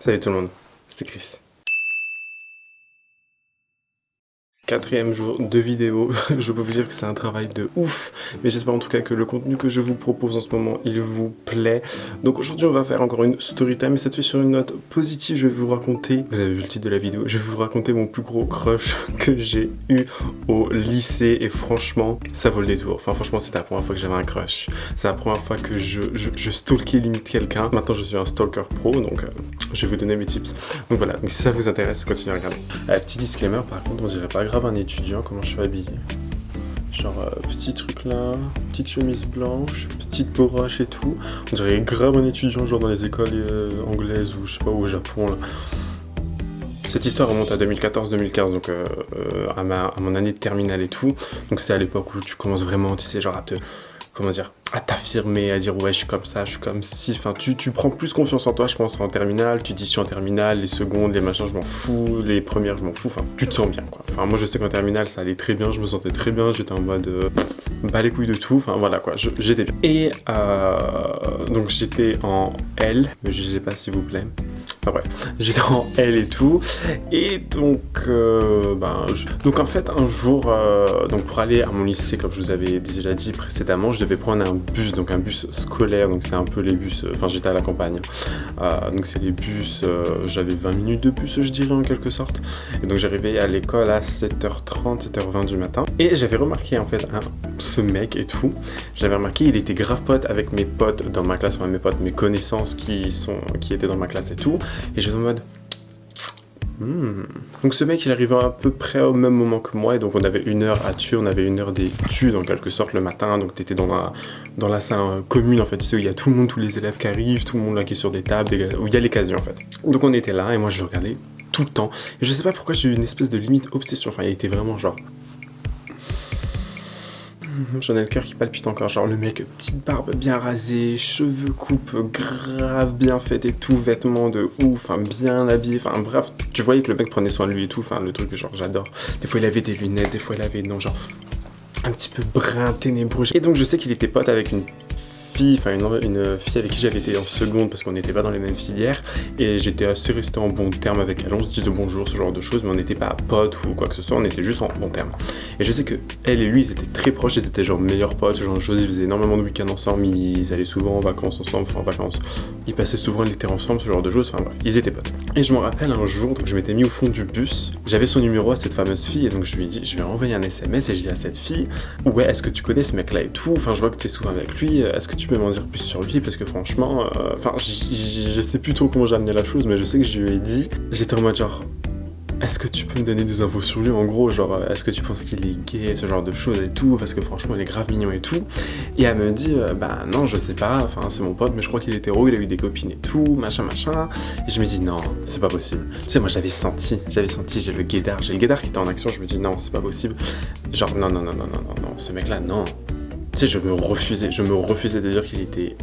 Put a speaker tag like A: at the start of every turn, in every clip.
A: Salut tout le monde, c'est Chris. Quatrième jour de vidéo, je peux vous dire que c'est un travail de ouf, mais j'espère en tout cas que le contenu que je vous propose en ce moment, il vous plaît. Donc aujourd'hui on va faire encore une story time, et cette fois sur une note positive, je vais vous raconter, vous avez vu le titre de la vidéo, je vais vous raconter mon plus gros crush que j'ai eu au lycée, et franchement, ça vaut le détour. Enfin franchement, c'était la première fois que j'avais un crush, c'est la première fois que je stalkais limite quelqu'un. Maintenant je suis un stalker pro, donc je vais vous donner mes tips. Donc voilà, donc si ça vous intéresse, continuez à regarder. Petit disclaimer, par contre, on dirait pas grave un étudiant comment je suis habillé. Genre petit truc là, petite chemise blanche, petite broche et tout. On dirait grave un étudiant genre dans les écoles anglaises ou je sais pas, au Japon là. Cette histoire remonte à 2014-2015, donc à mon année de terminale et tout. Donc c'est à l'époque où tu commences vraiment, tu sais, genre à t'affirmer, à dire ouais je suis comme ça, je suis comme ci, enfin tu prends plus confiance en toi je pense en terminale, tu dis je suis en terminale, les secondes, les machins je m'en fous, les premières je m'en fous, enfin tu te sens bien quoi. Enfin moi je sais qu'en terminale ça allait très bien, je me sentais très bien, j'étais en mode bas les couilles de tout, enfin voilà quoi, j'étais bien. Et donc j'étais en L, me jugez pas s'il vous plaît. Enfin bref, j'étais en L et tout, et donc, donc en fait un jour, donc pour aller à mon lycée, comme je vous avais déjà dit précédemment, je devais prendre un bus, donc un bus scolaire, donc c'est un peu les bus, enfin j'étais à la campagne, donc c'est les bus, j'avais 20 minutes de bus je dirais en quelque sorte, et donc j'arrivais à l'école à 7h30, 7h20 du matin, et j'avais remarqué en fait ce mec et tout, j'avais remarqué il était grave pote avec mes potes dans ma classe, enfin mes potes, mes connaissances qui étaient dans ma classe et tout. Et j'étais en mode... Donc ce mec il arrivait à peu près au même moment que moi, et donc on avait une heure à tuer, on avait une heure d'études en quelque sorte le matin, donc t'étais dans la salle commune en fait, tu sais où il y a tout le monde, tous les élèves qui arrivent, tout le monde là qui est sur des tables, où il y a les casiers en fait. Donc on était là et moi je le regardais tout le temps, et je sais pas pourquoi j'ai eu une espèce de limite obsession, enfin il était vraiment genre... J'en ai le cœur qui palpite encore, genre le mec, petite barbe bien rasée, cheveux coupe grave bien faite et tout, vêtements de ouf, enfin bien habillé, enfin bref, tu voyais que le mec prenait soin de lui et tout, enfin le truc que genre j'adore. Des fois il avait des lunettes, des fois il avait non genre un petit peu brun, ténébreux. Et donc je sais qu'il était pote avec une fille avec qui j'avais été en seconde parce qu'on n'était pas dans les mêmes filières, et j'étais assez resté en bon terme avec elle, on se disait bonjour, ce genre de choses, mais on n'était pas potes ou quoi que ce soit, on était juste en bon terme. Et je sais que elle et lui ils étaient très proches, ils étaient genre meilleurs potes, ce genre de choses, ils faisaient énormément de week-ends ensemble, ils allaient souvent en vacances ensemble, enfin en vacances, ils passaient souvent l'été ensemble, ce genre de choses, enfin bref, ils étaient potes. Et je me rappelle un jour, donc je m'étais mis au fond du bus, j'avais son numéro à cette fameuse fille, et donc je lui ai dit, je vais envoyer un SMS, et je dis à cette fille, ouais est-ce que tu connais ce mec là et tout, enfin je vois que tu es souvent avec lui, est-ce que tu peux m'en dire plus sur lui, parce que franchement, je sais plus trop comment j'ai amené la chose, mais je sais que je lui ai dit, j'étais en mode genre, est-ce que tu peux me donner des infos sur lui, en gros, genre, est-ce que tu penses qu'il est gay, ce genre de choses et tout, parce que franchement il est grave mignon et tout. Et elle me dit, bah non je sais pas, enfin c'est mon pote, mais je crois qu'il est hétéro, il a eu des copines et tout, machin. Et je me dis non, c'est pas possible. Tu sais moi j'avais senti, j'ai le guédard qui était en action, je me dis non c'est pas possible. Genre non, ce mec là non. Tu sais je me refusais de dire qu'il était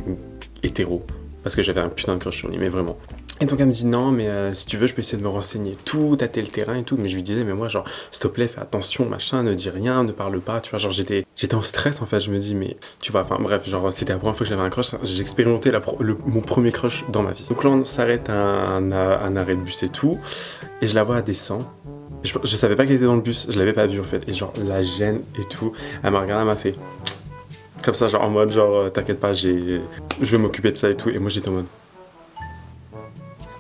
A: hétéro, parce que j'avais un putain de crush sur lui, mais vraiment. Et donc elle me dit non mais si tu veux je peux essayer de me renseigner tout, tâter le terrain et tout, mais je lui disais mais moi genre s'il te plaît fais attention machin, ne dis rien, ne parle pas, tu vois, genre j'étais en stress en fait, je me dis mais tu vois, enfin bref, genre c'était la première fois que j'avais un crush, j'expérimentais mon premier crush dans ma vie. Donc là on s'arrête à un arrêt de bus et tout, et je la vois descendre. Je savais pas qu'elle était dans le bus, je l'avais pas vue en fait, et genre la gêne et tout, elle m'a regardé, elle m'a fait comme ça, genre en mode genre t'inquiète pas, je vais m'occuper de ça et tout, et moi j'étais en mode...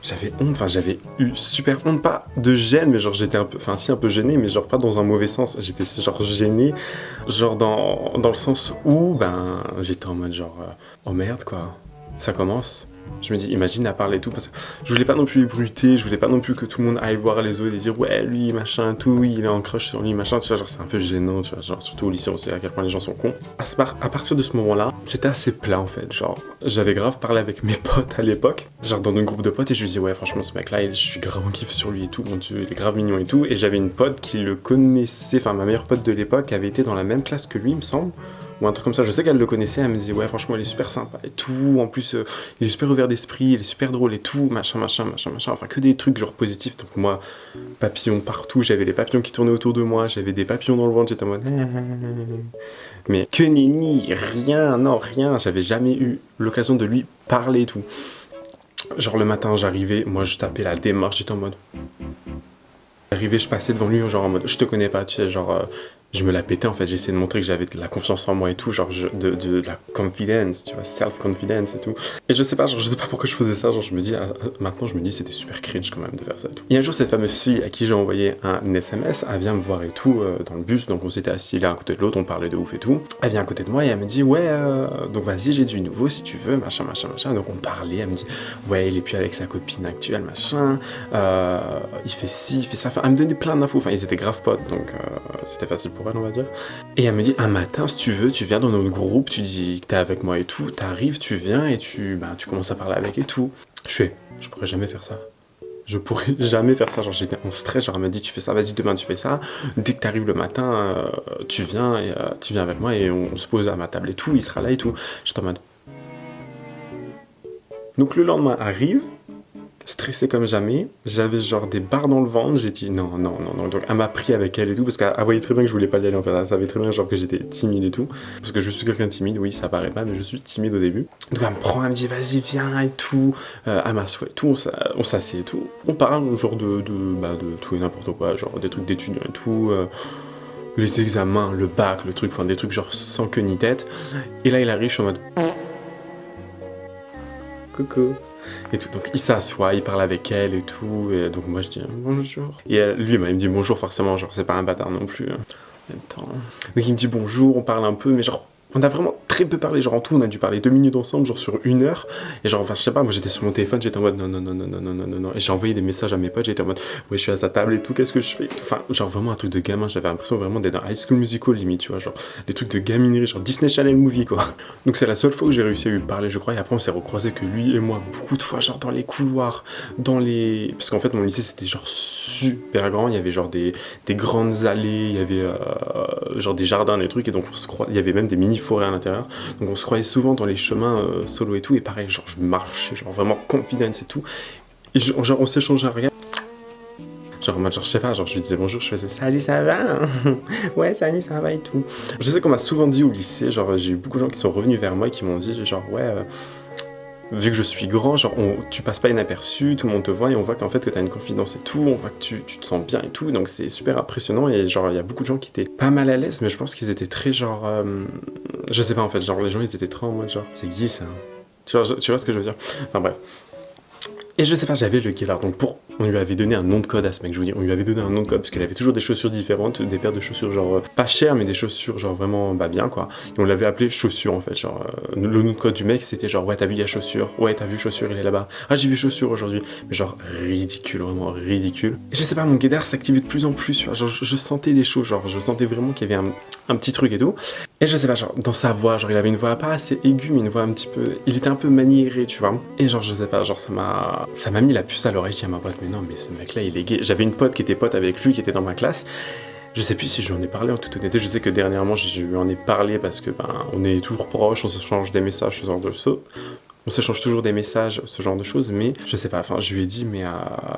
A: J'avais honte, enfin j'avais eu super honte, pas de gêne, mais genre j'étais un peu gêné, mais genre pas dans un mauvais sens, j'étais genre gêné, genre dans le sens où, j'étais en mode genre, oh merde quoi, ça commence. Je me dis, imagine à parler et tout, parce que je voulais pas non plus ébruiter, je voulais pas non plus que tout le monde aille voir les autres et dire ouais lui machin tout, il est en crush sur lui machin, tu vois, genre c'est un peu gênant, tu vois, genre surtout au lycée on sait à quel point les gens sont cons. À partir de ce moment-là, c'était assez plat en fait, genre j'avais grave parlé avec mes potes à l'époque, genre dans notre groupe de potes, et je lui disais ouais franchement ce mec là je suis grave en kiff sur lui et tout, mon dieu il est grave mignon et tout, et j'avais une pote qui le connaissait, enfin ma meilleure pote de l'époque avait été dans la même classe que lui il me semble, ou un truc comme ça, je sais qu'elle le connaissait, elle me disait ouais franchement il est super sympa et tout, en plus il est super ouvert d'esprit, il est super drôle et tout, machin, enfin que des trucs genre positifs. Donc moi, papillons partout, j'avais les papillons qui tournaient autour de moi, j'avais des papillons dans le ventre, j'étais en mode mais que nenni, rien, j'avais jamais eu l'occasion de lui parler et tout. Genre le matin, j'arrivais, moi je tapais la démarche, j'étais en mode... J'arrivais, je passais devant lui, genre en mode, je te connais pas, tu sais, genre, je me la pétais en fait, j'essayais de montrer que j'avais de la confiance en moi et tout, genre de la confidence, tu vois, self-confidence et tout. Et je sais pas, genre, je sais pas pourquoi je faisais ça, genre, je me dis, maintenant je me dis, c'était super cringe quand même de faire ça et tout. Et un jour, cette fameuse fille à qui j'ai envoyé un SMS, elle vient me voir et tout, dans le bus, donc on s'était assis l'un à côté de l'autre, on parlait de ouf et tout. Elle vient à côté de moi et elle me dit, ouais, donc vas-y, j'ai du nouveau si tu veux, machin, machin, machin. Donc on parlait, elle me dit, ouais, il est plus avec sa copine actuelle, machin, il fait ci, il fait ça, enfin, elle me donnait plein d'infos, enfin, ils étaient grave potes, donc c'était facile pour elle, on va dire. Et elle me dit, un matin, si tu veux, tu viens dans notre groupe, tu dis que t'es avec moi et tout, t'arrives, tu viens et tu commences à parler avec et tout. Je pourrais jamais faire ça. Je pourrais jamais faire ça, genre j'étais en stress, genre elle m'a dit tu fais ça, vas-y demain tu fais ça, dès que t'arrives le matin, tu viens avec moi et on se pose à ma table et tout, il sera là et tout. J'étais en mode... Donc le lendemain arrive, stressé comme jamais, j'avais genre des barres dans le ventre, j'ai dit non, non, non, non, donc elle m'a pris avec elle et tout, parce qu'elle voyait très bien que je voulais pas y aller en fait, elle savait très bien genre que j'étais timide et tout, parce que je suis quelqu'un de timide, oui ça paraît pas, mais je suis timide au début, donc elle me prend, elle me dit vas-y viens et tout, elle m'assoit et tout, on s'assied et tout, on parle genre de tout et n'importe quoi, genre des trucs d'étudiants et tout, les examens, le bac, le truc, enfin des trucs genre sans queue ni tête, et là il arrive, je suis en mode coucou. Et tout. Donc il s'assoit, il parle avec elle et tout, et donc moi je dis bonjour. Et lui il me dit bonjour forcément, genre c'est pas un bâtard non plus. En même temps. Donc il me dit bonjour, on parle un peu, mais genre on a vraiment très peu parlé, genre en tout on a dû parler 2 minutes ensemble, genre sur 1 heure, et genre enfin je sais pas, moi j'étais sur mon téléphone, j'étais en mode non non non non non non non non non, et j'ai envoyé des messages à mes potes, j'étais en mode ouais je suis à sa table et tout, qu'est-ce que je fais, enfin genre vraiment un truc de gamin, j'avais l'impression vraiment d'être dans High School Musical limite, tu vois, genre des trucs de gaminerie, genre Disney Channel Movie quoi. Donc c'est la seule fois où j'ai réussi à lui parler je crois, et après on s'est recroisé que lui et moi beaucoup de fois, genre dans les couloirs, dans les... parce qu'en fait mon lycée c'était genre super grand, il y avait genre des grandes allées, il y avait genre des jardins, des trucs, et donc il y avait même des mini-forêts à l'intérieur. Donc on se croyait souvent dans les chemins solo et tout, et pareil, genre je marchais, genre vraiment confidence et tout. Et genre on s'échangeait un regard. Genre, moi, genre, je sais pas, genre, je lui disais bonjour, je faisais salut, ça va? Ouais, salut, ça va et tout. Je sais qu'on m'a souvent dit au lycée, genre, j'ai eu beaucoup de gens qui sont revenus vers moi et qui m'ont dit, genre, ouais, vu que je suis grand, genre, tu passes pas inaperçu, tout le monde te voit et on voit qu'en fait que t'as une confidence et tout, on voit que tu te sens bien et tout, donc c'est super impressionnant et genre, il y a beaucoup de gens qui étaient pas mal à l'aise, mais je pense qu'ils étaient très genre, je sais pas en fait, genre, les gens ils étaient très en mode genre, c'est qui ça? Tu vois ce que je veux dire? Enfin bref. Et je sais pas, j'avais le guédard, donc on lui avait donné un nom de code à ce mec, je vous dis, on lui avait donné un nom de code, parce qu'il avait toujours des chaussures différentes, des paires de chaussures genre pas chères, mais des chaussures genre vraiment bien quoi, et on l'avait appelé chaussures en fait, genre le nom de code du mec c'était genre ouais t'as vu il y a chaussures, ouais t'as vu chaussures il est là-bas, ah j'ai vu chaussures aujourd'hui, mais genre ridicule, vraiment ridicule. Et je sais pas, mon guédard s'activait de plus en plus, genre je sentais des choses, genre je sentais vraiment qu'il y avait un petit truc et tout, et je sais pas, genre dans sa voix, genre il avait une voix pas assez aiguë, mais une voix un petit peu, il était un peu maniéré tu vois, et genre je sais pas, genre ça m'a mis la puce à l'oreille, je dis à ma pote, mais non, mais ce mec-là, il est gay. J'avais une pote qui était pote avec lui, qui était dans ma classe. Je sais plus si je lui en ai parlé en toute honnêteté. Je sais que dernièrement, je lui en ai parlé parce que on est toujours proches, on s'échange des messages, ce genre de choses. On s'échange toujours des messages, ce genre de choses, mais je sais pas, enfin, je lui ai dit, mais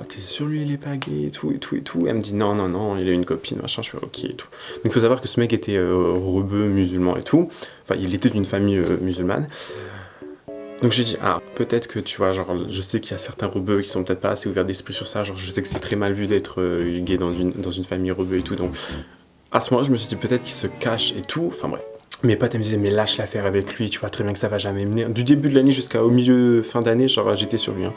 A: t'es sûr lui, il est pas gay et tout, et tout, et tout. Et elle me dit, non, non, non, il a une copine, machin, je suis ok et tout. Donc, il faut savoir que ce mec était rebeu, musulman et tout. Enfin, il était d'une famille musulmane. Donc j'ai dit, peut-être que tu vois, genre, je sais qu'il y a certains rebeux qui sont peut-être pas assez ouverts d'esprit sur ça, genre, je sais que c'est très mal vu d'être gay dans une famille rebeu et tout, donc à ce moment-là, je me suis dit peut-être qu'il se cache et tout, enfin bref. Mes potes, elles me disaient, mais lâche l'affaire avec lui, tu vois très bien que ça va jamais mener. Du début de l'année jusqu'au milieu, fin d'année, genre, j'étais sur lui, hein.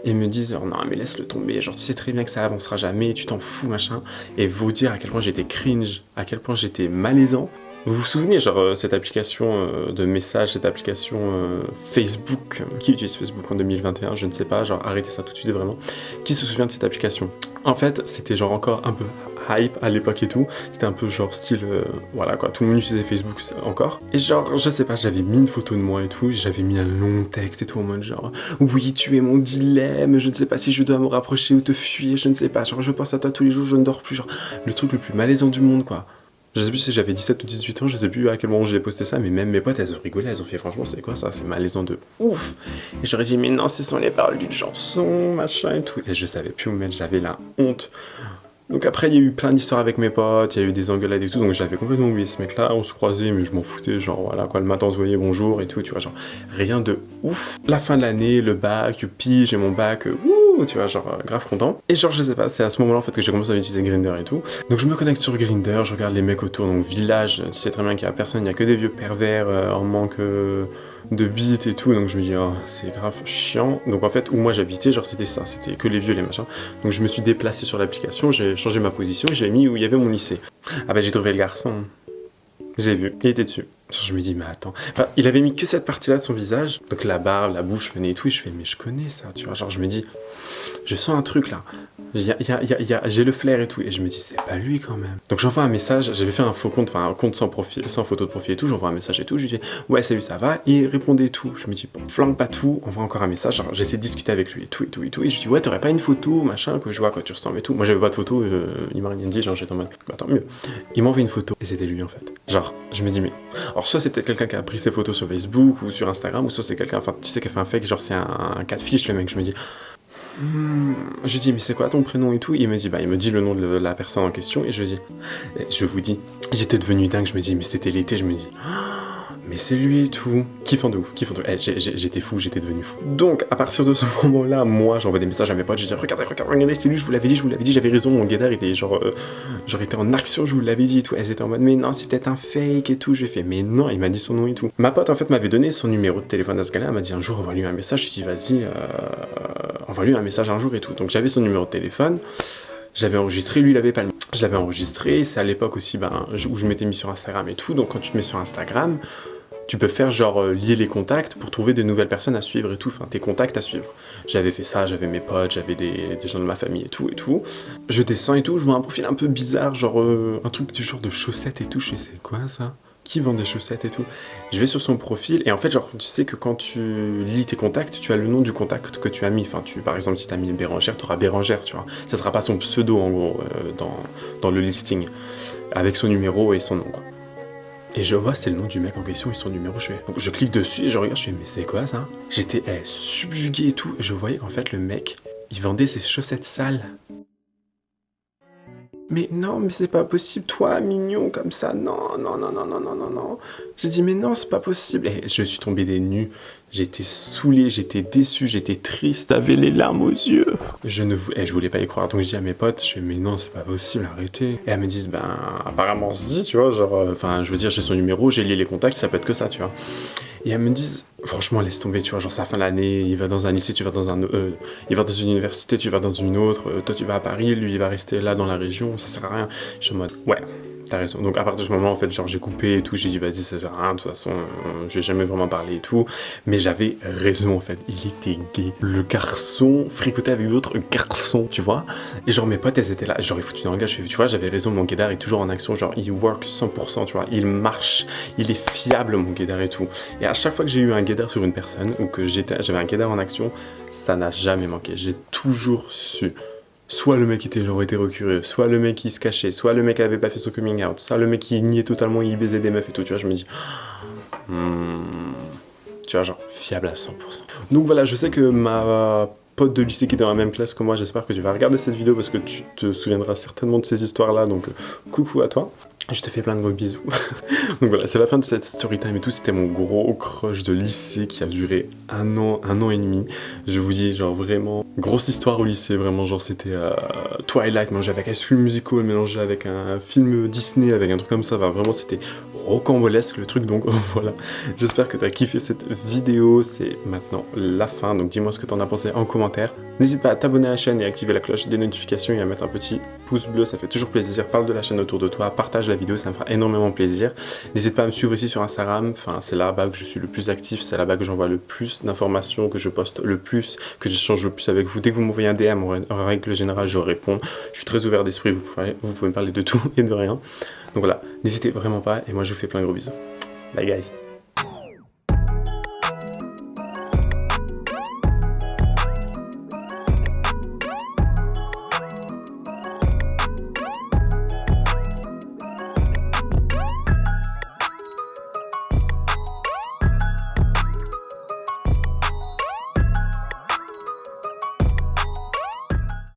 A: Et ils me disent, non, mais laisse-le tomber, genre, tu sais très bien que ça avancera jamais, tu t'en fous, machin. Et vous dire à quel point j'étais cringe, à quel point j'étais malaisant. Vous vous souvenez, genre, cette application de messages, cette application Facebook, qui utilise Facebook en 2021, je ne sais pas, genre, arrêtez ça tout de suite, vraiment. Qui se souvient de cette application? En fait, c'était genre encore un peu hype à l'époque et tout, c'était un peu genre style, voilà quoi, tout le monde utilisait Facebook encore. Et genre, je sais pas, j'avais mis une photo de moi et tout, j'avais mis un long texte et tout, en mode genre, oui, tu es mon dilemme, je ne sais pas si je dois me rapprocher ou te fuir, je ne sais pas, genre, je pense à toi tous les jours, je ne dors plus, genre, le truc le plus malaisant du monde, quoi. Je sais plus si j'avais 17 ou 18 ans, je sais plus à quel moment j'ai posté ça, mais même mes potes, elles ont rigolé, elles ont fait franchement, c'est quoi ça? C'est malaisant de ouf! Et j'aurais dit, mais non, ce sont les paroles d'une chanson, machin et tout. Et je savais plus où mettre, j'avais la honte. Donc après, il y a eu plein d'histoires avec mes potes, il y a eu des engueulades et tout, donc j'avais complètement oublié ce mec-là, on se croisait, mais je m'en foutais, genre voilà, quoi, le matin on se voyait bonjour et tout, tu vois, genre rien de ouf. La fin de l'année, le bac, youpi, j'ai mon bac, wouh, tu vois, genre grave content. Et genre, je sais pas, c'est à ce moment-là en fait que j'ai commencé à utiliser Grindr et tout. Donc je me connecte sur Grindr, je regarde les mecs autour, donc village, tu sais très bien qu'il y a personne, il y a que des vieux pervers en manque de beats et tout, donc je me dis, oh, c'est grave chiant. Donc en fait, où moi j'habitais, genre c'était ça, c'était que les vieux, les machins. Donc je me suis déplacé sur l'application, j'ai changé ma position, j'ai mis où il y avait mon lycée. Ah bah j'ai trouvé le garçon. J'ai vu, il était dessus. Genre, je me dis, mais attends. Enfin, il avait mis que cette partie-là de son visage, donc la barbe, la bouche, le nez et tout, et je fais, mais je connais ça, tu vois. Genre, je me dis, je sens un truc là. J'ai le flair et tout, et je me dis, c'est pas lui quand même. Donc j'envoie un message, j'avais fait un faux compte, enfin un compte sans profil, sans photo de profil et tout, j'envoie un message et tout, je lui dis, ouais, salut, ça va, et il répondait tout. Je me dis, bon, flanque pas tout, envoie encore un message, genre, j'essaie de discuter avec lui et tout, et tout, et tout, et je dis, ouais, t'aurais pas une photo, machin, que je vois à quoi tu ressembles et tout. Moi j'avais pas de photo, il m'a rien dit, genre j'étais en mode, bah tant mieux. Il m'envoie une photo, et c'était lui en fait. Genre, je me dis, mais. Alors, soit c'est peut-être quelqu'un qui a pris ses photos sur Facebook ou sur Instagram, ou soit c'est quelqu'un, enfin, tu sais, qui a fait un fake, genre c'est un catfish, le mec, je me dis. Je dis, mais c'est quoi ton prénom et tout? Il me dit, bah, il me dit le nom de la personne en question, et je dis, je vous dis, j'étais devenu dingue, je me dis, mais c'était l'été, je me dis, mais c'est lui et tout. Kiffant de ouf, kiffant de ouf. J'étais fou, j'étais devenu fou. Donc, à partir de ce moment-là, moi, j'envoie des messages à mes potes, je dis, regardez, c'est lui, je vous l'avais dit, j'avais raison, mon guédard était genre était en action, je vous l'avais dit et tout. Elles étaient en mode, mais non, c'est peut-être un fake et tout. J'ai fait, mais non, il m'a dit son nom et tout. Ma pote, en fait, m'avait donné son numéro de téléphone à ce gars-là, elle m'a dit un jour, envoie-lui un message, je lui dis, vas-y, envoie-lui un message un jour et tout. Donc, j'avais son numéro de téléphone. J'avais enregistré, lui il avait pas le... Je l'avais enregistré, c'est à l'époque aussi où je m'étais mis sur Instagram et tout, donc quand tu te mets sur Instagram, tu peux faire genre lier les contacts pour trouver de nouvelles personnes à suivre et tout, enfin tes contacts à suivre. J'avais fait ça, j'avais mes potes, j'avais des gens de ma famille et tout et tout. Je descends et tout, je vois un profil un peu bizarre, genre un truc du genre de chaussettes et tout, je sais c'est quoi ça? Qui vend des chaussettes et tout? Je vais sur son profil et en fait genre tu sais que quand tu lis tes contacts, tu as le nom du contact que tu as mis. Enfin par exemple si tu as mis Bérangère, tu auras Bérangère, tu vois. Ça sera pas son pseudo en gros dans le listing avec son numéro et son nom quoi. Et je vois c'est le nom du mec en question et son numéro, donc je clique dessus et je regarde, je fais mais c'est quoi ça? J'étais subjugué et tout, et je voyais qu'en fait le mec, il vendait ses chaussettes sales. Mais non, mais c'est pas possible, toi, mignon, comme ça, non. J'ai dit, mais non, c'est pas possible. Et je suis tombé des nues, j'étais saoulé, j'étais déçu, j'étais triste, j'avais les larmes aux yeux. Je voulais pas y croire, donc je dis à mes potes, je fais, mais non, c'est pas possible, arrêtez. Et elles me disent, ben, apparemment si, tu vois, genre, enfin, je veux dire, j'ai son numéro, j'ai lié les contacts, ça peut être que ça, tu vois. Et elles me disent, franchement, laisse tomber, tu vois, genre, c'est la fin de l'année, il va dans un lycée, tu vas dans il va dans une université, tu vas dans une autre, toi tu vas à Paris, lui il va rester là dans la région, ça sert à rien. Je suis en mode, ouais, t'as raison. Donc à partir de ce moment, en fait, genre j'ai coupé et tout, j'ai dit vas-y, ça sert à rien, de toute façon, j'ai jamais vraiment parlé et tout. Mais j'avais raison, en fait, il était gay. Le garçon fricotait avec d'autres garçons, tu vois. Et genre mes potes, elles étaient là, j'aurais foutu dans le gars, je fais, tu vois, j'avais raison, mon guédard est toujours en action, genre il work 100%, tu vois, il marche, il est fiable, mon guédard et tout. Et à chaque fois que j'ai eu un guédard sur une personne, ou que j'avais un guédard en action, ça n'a jamais manqué, j'ai toujours su. Soit le mec était genre hétéro-curieux, soit le mec qui se cachait, soit le mec avait pas fait son coming out, soit le mec qui niait totalement, il baisait des meufs et tout, tu vois, je me dis... tu vois, genre, fiable à 100%. Donc voilà, je sais que ma pote de lycée qui est dans la même classe que moi, j'espère que tu vas regarder cette vidéo parce que tu te souviendras certainement de ces histoires-là, donc coucou à toi. Je te fais plein de gros bisous. Donc voilà, c'est la fin de cette story time et tout. C'était mon gros crush de lycée qui a duré un an et demi. Je vous dis, genre vraiment, grosse histoire au lycée, vraiment, genre c'était Twilight mélangé avec un film musical, mélangé avec un film Disney, avec un truc comme ça. Enfin, vraiment, c'était rocambolesque le truc, donc voilà. J'espère que t'as kiffé cette vidéo. C'est maintenant la fin, donc dis-moi ce que t'en as pensé en commentaire. N'hésite pas à t'abonner à la chaîne et à activer la cloche des notifications et à mettre un petit pouce bleu, ça fait toujours plaisir. Parle de la chaîne autour de toi, partage la vidéo, ça me fera énormément plaisir. N'hésite pas à me suivre ici sur Instagram, enfin c'est là-bas que je suis le plus actif, c'est là-bas que j'envoie le plus d'informations, que je poste le plus, que j'échange le plus avec vous. Dès que vous m'envoyez un DM, en règle générale, je réponds. Je suis très ouvert d'esprit, vous pouvez me parler de tout et de rien. Donc voilà, n'hésitez vraiment pas et moi je vous fais plein de gros bisous. Bye guys.